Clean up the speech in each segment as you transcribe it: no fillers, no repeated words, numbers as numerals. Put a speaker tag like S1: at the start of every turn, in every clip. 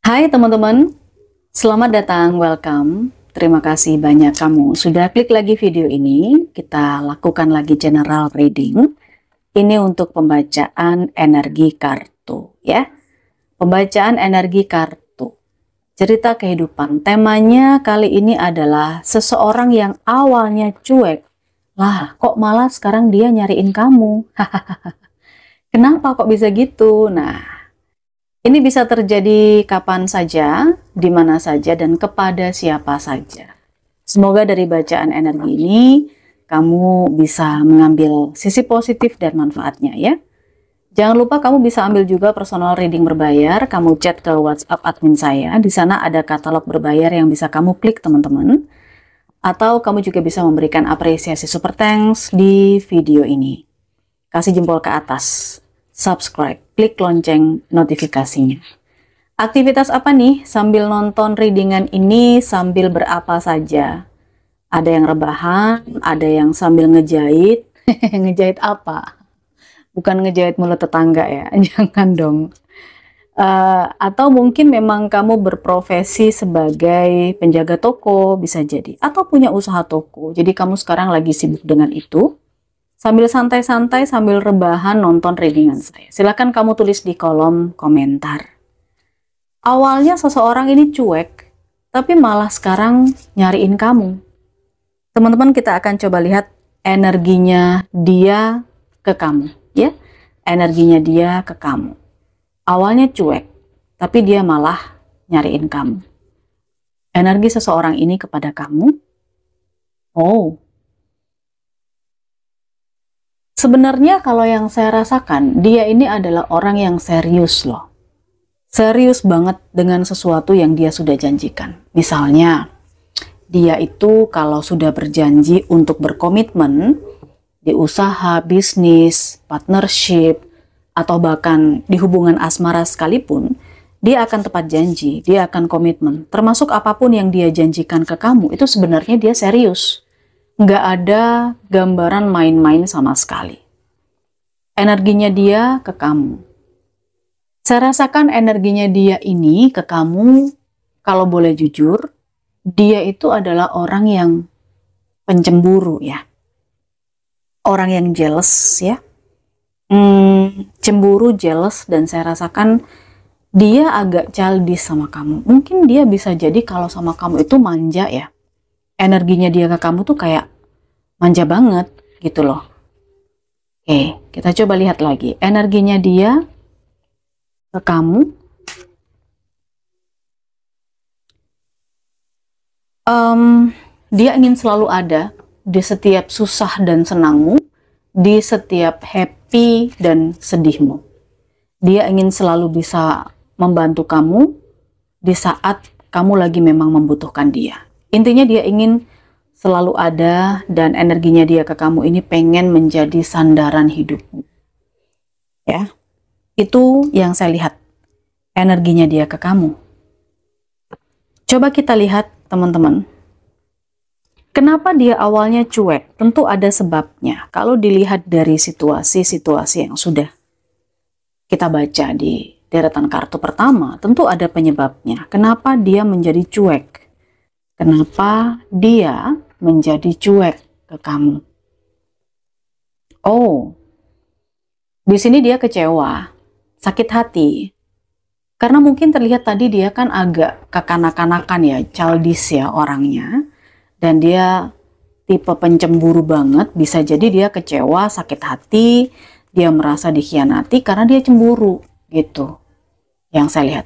S1: Hai teman-teman, selamat datang, welcome. Terima kasih banyak kamu sudah klik lagi video ini. Kita lakukan lagi general reading. Ini untuk pembacaan energi kartu ya. Pembacaan energi kartu. Cerita kehidupan. Temanya kali ini adalah seseorang yang awalnya cuek. Lah, kok malah sekarang dia nyariin kamu? Kenapa kok bisa gitu? Nah, ini bisa terjadi kapan saja, di mana saja, dan kepada siapa saja. Semoga dari bacaan energi ini, kamu bisa mengambil sisi positif dan manfaatnya ya. Jangan lupa kamu bisa ambil juga personal reading berbayar, kamu chat ke WhatsApp admin saya. Di sana ada katalog berbayar yang bisa kamu klik teman-teman. Atau kamu juga bisa memberikan apresiasi super thanks di video ini. Kasih jempol ke atas. Subscribe, klik lonceng notifikasinya. Aktivitas apa nih sambil nonton readingan ini, sambil berapa saja? Ada yang rebahan, ada yang sambil ngejahit. Ngejahit apa? Bukan ngejahit mulut tetangga ya, jangan dong. Atau mungkin memang kamu berprofesi sebagai penjaga toko, bisa jadi. Atau punya usaha toko, jadi kamu sekarang lagi sibuk dengan itu. Sambil santai-santai, sambil rebahan nonton readingan saya. Silahkan kamu tulis di kolom komentar. Awalnya seseorang ini cuek, tapi malah sekarang nyariin kamu. Teman-teman, kita akan coba lihat energinya dia ke kamu. Ya, energinya dia ke kamu. Awalnya cuek, tapi dia malah nyariin kamu. Energi seseorang ini kepada kamu. Oh, sebenarnya kalau yang saya rasakan, dia ini adalah orang yang serius loh. Serius banget dengan sesuatu yang dia sudah janjikan. Misalnya, dia itu kalau sudah berjanji untuk berkomitmen di usaha, bisnis, partnership, atau bahkan di hubungan asmara sekalipun, dia akan tepat janji, dia akan komitmen. Termasuk apapun yang dia janjikan ke kamu, itu sebenarnya dia serius. Nggak ada gambaran main-main sama sekali. Energinya dia ke kamu. Saya rasakan energinya dia ini ke kamu, kalau boleh jujur, dia itu adalah orang yang pencemburu ya. Orang yang jealous ya. Cemburu, jealous, dan saya rasakan dia agak childish sama kamu. Mungkin dia bisa jadi kalau sama kamu itu manja ya. Energinya dia ke kamu tuh kayak manja banget gitu loh. Oke, kita coba lihat lagi. Energinya dia ke kamu. Dia ingin selalu ada di setiap susah dan senangmu, di setiap happy dan sedihmu. Dia ingin selalu bisa membantu kamu di saat kamu lagi memang membutuhkan dia. Intinya dia ingin selalu ada, dan energinya dia ke kamu ini pengen menjadi sandaran hidupmu. Ya, itu yang saya lihat. Energinya dia ke kamu. Coba kita lihat teman-teman. Kenapa dia awalnya cuek? Tentu ada sebabnya. Kalau dilihat dari situasi-situasi yang sudah kita baca di deretan kartu pertama, tentu ada penyebabnya. Kenapa dia menjadi cuek? Kenapa dia menjadi cuek ke kamu? Oh, di sini dia kecewa, sakit hati. Karena mungkin terlihat tadi dia kan agak kekanak-kanakan ya, childish ya orangnya. Dan dia tipe pencemburu banget, bisa jadi dia kecewa, sakit hati, dia merasa dikhianati karena dia cemburu gitu. Yang saya lihat.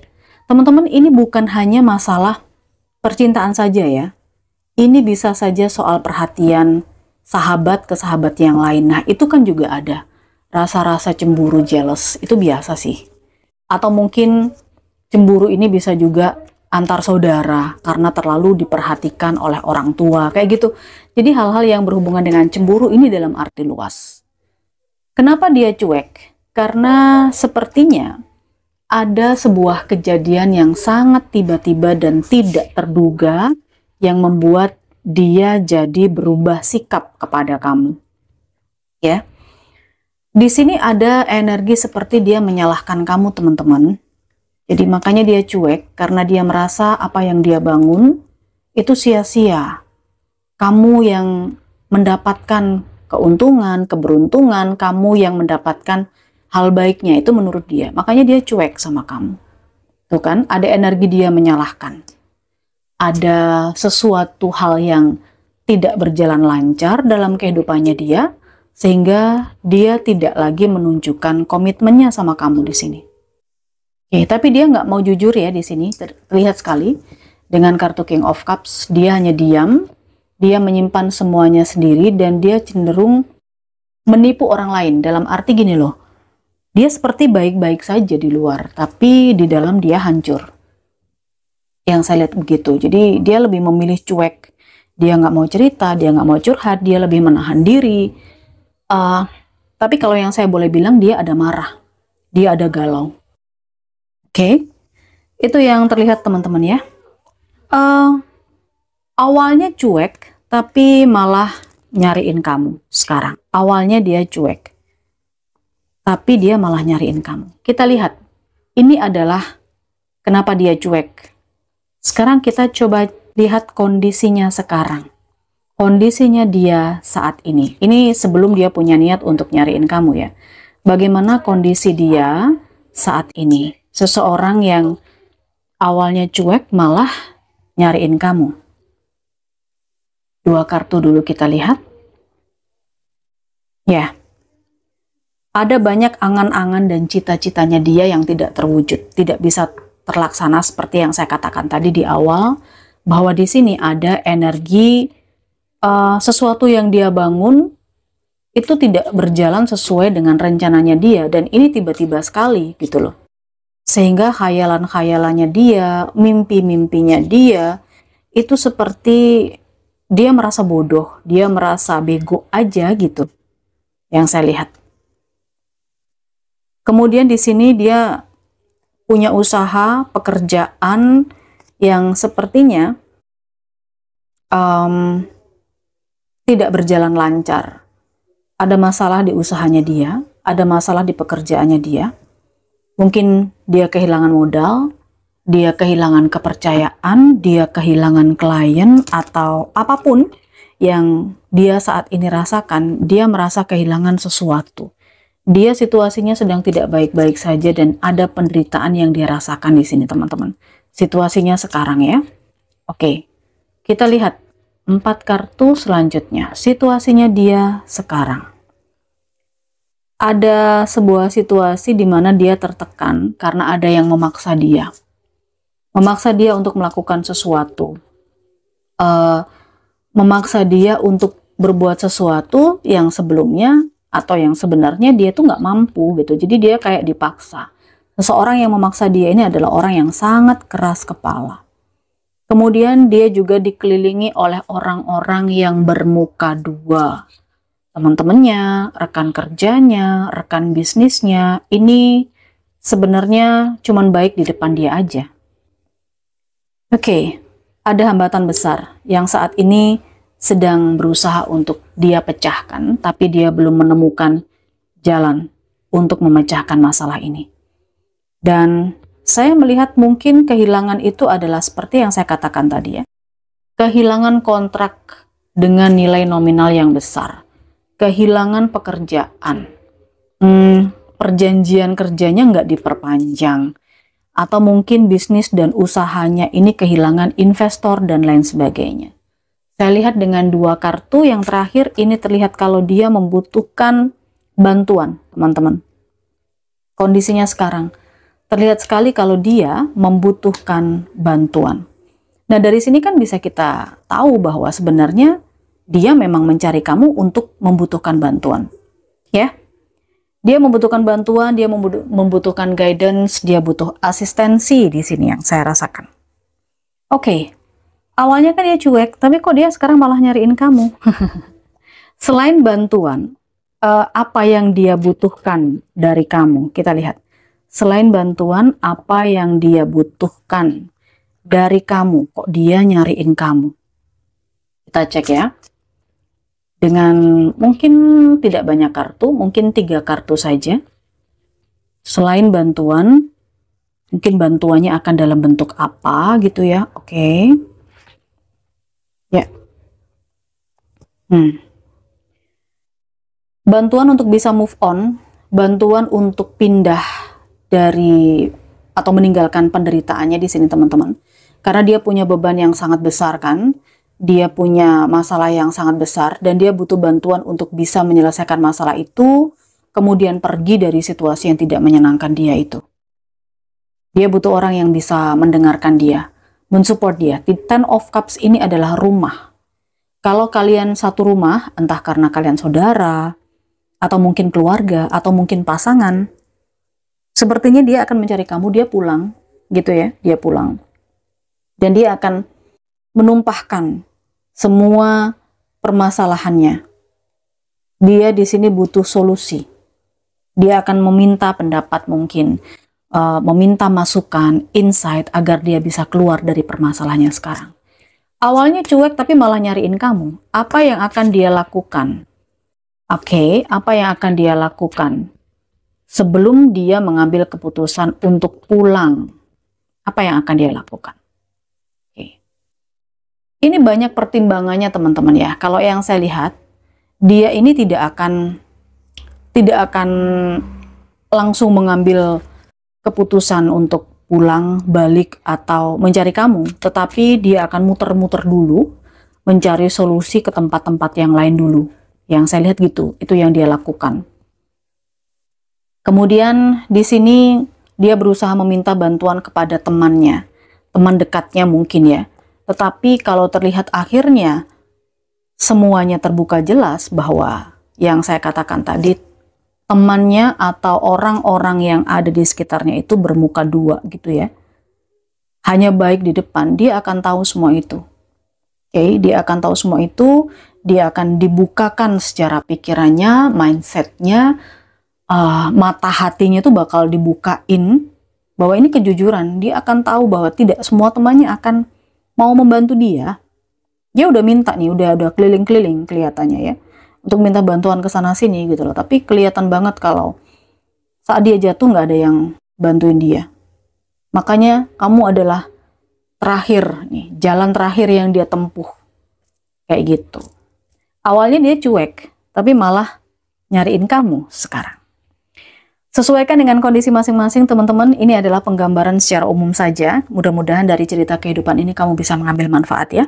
S1: Teman-teman, ini bukan hanya masalah percintaan saja ya. Ini bisa saja soal perhatian sahabat ke sahabat yang lain. Nah, itu kan juga ada. Rasa-rasa cemburu, jealous, itu biasa sih. Atau mungkin cemburu ini bisa juga antar saudara karena terlalu diperhatikan oleh orang tua, kayak gitu. Jadi hal-hal yang berhubungan dengan cemburu ini dalam arti luas. Kenapa dia cuek? Karena sepertinya ada sebuah kejadian yang sangat tiba-tiba dan tidak terduga yang membuat dia jadi berubah sikap kepada kamu. Ya. Di sini ada energi seperti dia menyalahkan kamu, teman-teman. Jadi makanya dia cuek, karena dia merasa apa yang dia bangun itu sia-sia. Kamu yang mendapatkan keuntungan, keberuntungan, kamu yang mendapatkan hal baiknya, itu menurut dia. Makanya dia cuek sama kamu. Tuh kan, ada energi dia menyalahkan. Ada sesuatu hal yang tidak berjalan lancar dalam kehidupannya dia, sehingga dia tidak lagi menunjukkan komitmennya sama kamu di sini. Oke, tapi dia nggak mau jujur ya di sini, terlihat sekali dengan kartu King of Cups. Dia hanya diam, dia menyimpan semuanya sendiri, dan dia cenderung menipu orang lain. Dalam arti gini loh, dia seperti baik-baik saja di luar, tapi di dalam dia hancur. Yang saya lihat begitu. Jadi dia lebih memilih cuek. Dia nggak mau cerita, dia nggak mau curhat, dia lebih menahan diri. Tapi kalau yang saya boleh bilang, dia ada marah, dia ada galau. Oke, itu yang terlihat teman-teman ya. Awalnya cuek, tapi malah nyariin kamu sekarang. Awalnya dia cuek, tapi dia malah nyariin kamu. Kita lihat, ini adalah kenapa dia cuek. Sekarang kita coba lihat kondisinya sekarang. Kondisinya dia saat ini. Ini sebelum dia punya niat untuk nyariin kamu ya. Bagaimana kondisi dia saat ini? Seseorang yang awalnya cuek malah nyariin kamu. Dua kartu dulu kita lihat. Ya, ada banyak angan-angan dan cita-citanya dia yang tidak terwujud, tidak bisa terlaksana seperti yang saya katakan tadi di awal, bahwa di sini ada energi sesuatu yang dia bangun itu tidak berjalan sesuai dengan rencananya dia, dan ini tiba-tiba sekali gitu loh. Sehingga khayalan-khayalannya dia, mimpi-mimpinya dia, itu seperti dia merasa bodoh, dia merasa bego aja gitu, yang saya lihat. Kemudian di sini dia punya usaha, pekerjaan yang sepertinya tidak berjalan lancar. Ada masalah di usahanya dia, ada masalah di pekerjaannya dia. Mungkin dia kehilangan modal, dia kehilangan kepercayaan, dia kehilangan klien, atau apapun yang dia saat ini rasakan, dia merasa kehilangan sesuatu. Dia situasinya sedang tidak baik-baik saja, dan ada penderitaan yang dia rasakan di sini teman-teman. Situasinya sekarang ya. Oke, kita lihat 4 kartu selanjutnya. Situasinya dia sekarang. Ada sebuah situasi di mana dia tertekan karena ada yang memaksa dia. Memaksa dia untuk melakukan sesuatu. Memaksa dia untuk berbuat sesuatu yang sebelumnya atau yang sebenarnya dia tuh nggak mampu gitu. Jadi dia kayak dipaksa. Seseorang yang memaksa dia ini adalah orang yang sangat keras kepala. Kemudian dia juga dikelilingi oleh orang-orang yang bermuka dua. Teman-temannya, rekan kerjanya, rekan bisnisnya, ini sebenarnya cuman baik di depan dia aja. Oke, ada hambatan besar yang saat ini sedang berusaha untuk dia pecahkan, tapi dia belum menemukan jalan untuk memecahkan masalah ini. Dan saya melihat mungkin kehilangan itu adalah seperti yang saya katakan tadi ya. Kehilangan kontrak dengan nilai nominal yang besar. Kehilangan pekerjaan, perjanjian kerjanya nggak diperpanjang, atau mungkin bisnis dan usahanya ini kehilangan investor dan lain sebagainya. Saya lihat dengan 2 kartu yang terakhir ini terlihat kalau dia membutuhkan bantuan, teman-teman. Kondisinya sekarang terlihat sekali kalau dia membutuhkan bantuan. Nah, dari sini kan bisa kita tahu bahwa sebenarnya dia memang mencari kamu untuk membutuhkan bantuan. Ya. Dia membutuhkan bantuan, dia membutuhkan guidance, dia butuh asistensi di sini yang saya rasakan. Oke. Awalnya kan dia cuek, tapi kok dia sekarang malah nyariin kamu? Selain bantuan, apa yang dia butuhkan dari kamu? Kita lihat. Selain bantuan, apa yang dia butuhkan dari kamu? Kok dia nyariin kamu? Kita cek ya. Dengan mungkin tidak banyak kartu, mungkin 3 kartu saja. Selain bantuan, Mungkin bantuannya akan dalam bentuk apa gitu ya. Oke. Ya. Bantuan untuk bisa move on, bantuan untuk pindah dari atau meninggalkan penderitaannya di sini teman-teman. Karena dia punya beban yang sangat besar kan. Dia punya masalah yang sangat besar dan dia butuh bantuan untuk bisa menyelesaikan masalah itu, kemudian pergi dari situasi yang tidak menyenangkan dia itu. Dia butuh orang yang bisa mendengarkan dia, mensupport dia. The Ten of Cups ini adalah rumah. Kalau kalian satu rumah, entah karena kalian saudara, atau mungkin keluarga, atau mungkin pasangan, sepertinya dia akan mencari kamu, dia pulang, gitu ya, dia pulang. Dan dia akan menumpahkan semua permasalahannya. Dia di sini butuh solusi. Dia akan meminta pendapat mungkin, meminta masukan, insight agar dia bisa keluar dari permasalahannya sekarang. Awalnya cuek tapi malah nyariin kamu. Apa yang akan dia lakukan? Oke, apa yang akan dia lakukan sebelum dia mengambil keputusan untuk pulang? Apa yang akan dia lakukan? Oke. Ini banyak pertimbangannya teman-teman ya. Kalau yang saya lihat, dia ini tidak akan langsung mengambil keputusan untuk pulang, balik, atau mencari kamu. Tetapi dia akan muter-muter dulu, mencari solusi ke tempat-tempat yang lain dulu. Yang saya lihat gitu, itu yang dia lakukan. Kemudian di sini dia berusaha meminta bantuan kepada temannya, teman dekatnya mungkin ya. Tetapi kalau terlihat akhirnya semuanya terbuka jelas bahwa yang saya katakan tadi, temannya atau orang-orang yang ada di sekitarnya itu bermuka dua gitu ya. Hanya baik di depan, dia akan tahu semua itu. Oke, dia akan tahu semua itu, dia akan dibukakan secara pikirannya, mindsetnya, mata hatinya itu bakal dibukain bahwa ini kejujuran. Dia akan tahu bahwa tidak semua temannya akan mau membantu dia. Dia udah minta nih, udah keliling-keliling kelihatannya ya, untuk minta bantuan ke sana sini gitu loh. Tapi kelihatan banget kalau saat dia jatuh nggak ada yang bantuin dia. Makanya kamu adalah terakhir nih, jalan terakhir yang dia tempuh. Kayak gitu. Awalnya dia cuek, tapi malah nyariin kamu sekarang. Sesuaikan dengan kondisi masing-masing teman-teman. Ini adalah penggambaran secara umum saja. Mudah-mudahan dari cerita kehidupan ini kamu bisa mengambil manfaat ya.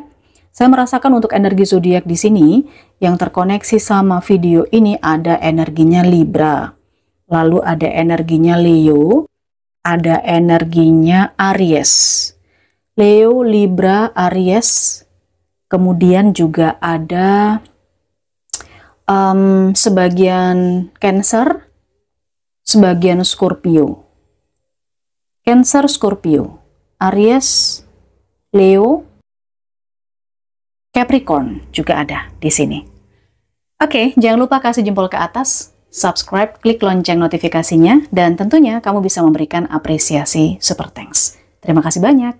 S1: Saya merasakan untuk energi zodiak di sini yang terkoneksi sama video ini ada energinya Libra, lalu ada energinya Leo, ada energinya Aries. Leo, Libra, Aries, kemudian juga ada sebagian Cancer, sebagian Scorpio. Cancer, Scorpio, Aries, Leo, Capricorn juga ada di sini. Oke, jangan lupa kasih jempol ke atas, subscribe, klik lonceng notifikasinya, dan tentunya kamu bisa memberikan apresiasi super thanks. Terima kasih banyak.